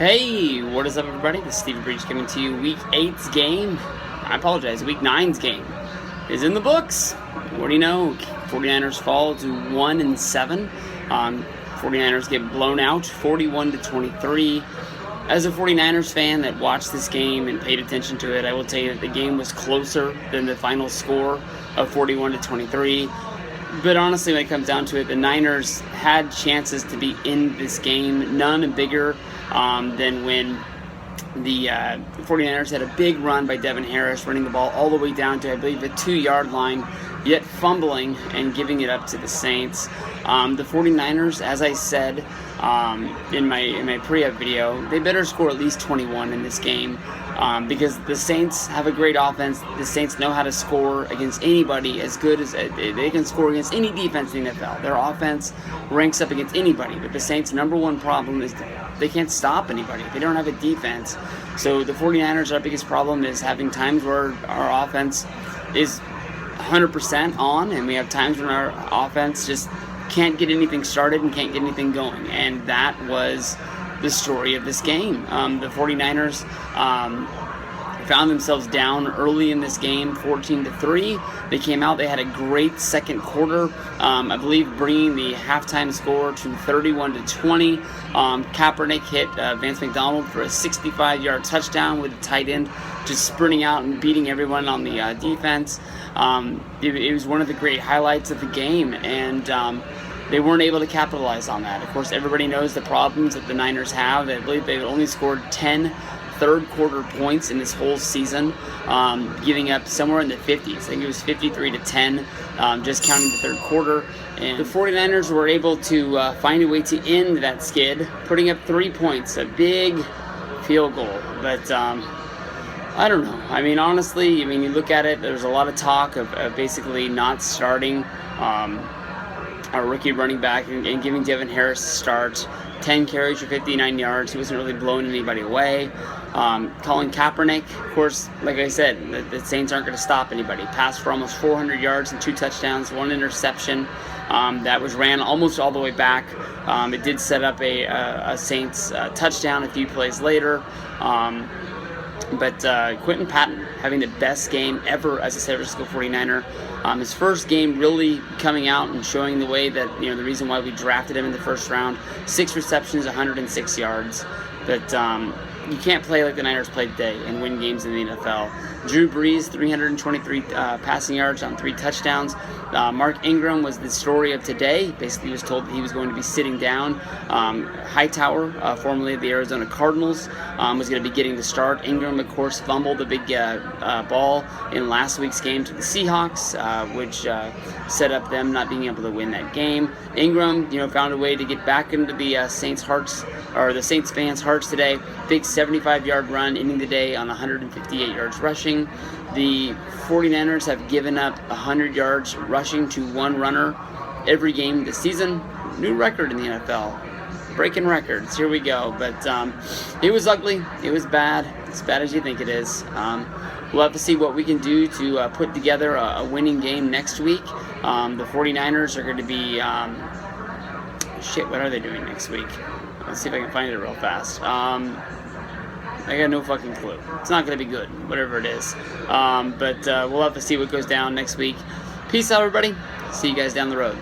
Hey, what is up, everybody? This is steviebreech coming to you. Week 8's game, Week 9's game is in the books. What do you know? 49ers fall to 1-7. 49ers get blown out 41-23. As a 49ers fan that watched this game and paid attention to it, I will tell you that the game was closer than the final score of 41-23. But honestly, when it comes down to it, the Niners had chances to be in this game, none bigger than when the 49ers had a big run by Devin Harris, running the ball all the way down to, I believe, the 2-yard line, yet fumbling and giving it up to the Saints. The 49ers, as I said in my pre-up video, they better score at least 21 in this game because the Saints have a great offense. The Saints know how to score against anybody as good as they can score against any defense in the NFL. Their offense ranks up against anybody, but the Saints' number one problem is they can't stop anybody. They don't have a defense. So the 49ers, our biggest problem is having times where our offense is 100% on, and we have times when our offense just can't get anything started and can't get anything going. And that was the story of this game. The 49ers found themselves down early in this game, 14-3. They came out, they had a great second quarter, I believe bringing the halftime score to 31-20. Kaepernick hit Vance McDonald for a 65-yard touchdown with the tight end just sprinting out and beating everyone on the defense. It was one of the great highlights of the game, and they weren't able to capitalize on that. Of course, everybody knows the problems that the Niners have. I believe they've only scored 10 third-quarter points in this whole season, giving up somewhere in the 50s. I think it was 53-10, just counting the third quarter. And the 49ers were able to find a way to end that skid, putting up 3 points, a big field goal. But I don't know. I mean, honestly, you look at it, there's a lot of talk of basically not starting our rookie running back and giving Devin Harris a start. 10 carries for 59 yards. He wasn't really blowing anybody away. Colin Kaepernick, of course, like I said, the Saints aren't going to stop anybody. Passed for almost 400 yards and 2 touchdowns, 1 interception. That was ran almost all the way back. It did set up a Saints touchdown a few plays later. But Quentin Patton having the best game ever as a San Francisco 49er. His first game really coming out and showing the way that, the reason why we drafted him in the first round. 6 receptions, 106 yards. But you can't play like the Niners played today and win games in the NFL. Drew Brees, 323 passing yards on 3 touchdowns. Mark Ingram was the story of today. Basically, he was told that he was going to be sitting down. Hightower, formerly of the Arizona Cardinals, was going to be getting the start. Ingram, of course, fumbled the big ball in last week's game to the Seahawks, which set up them not being able to win that game. Ingram, found a way to get back into the Saints' hearts, or the Saints fans' hearts today. Big 75-yard run, ending the day on 158 yards rushing. The 49ers have given up 100 yards rushing to one runner every game this season. New record in the NFL. Breaking records. Here we go. But it was ugly. It was bad. As bad as you think it is. We'll have to see what we can do to put together a winning game next week. The 49ers are going to be... what are they doing next week? Let's see if I can find it real fast. I got no fucking clue. It's not going to be good, whatever it is. But we'll have to see what goes down next week. Peace out, everybody. See you guys down the road.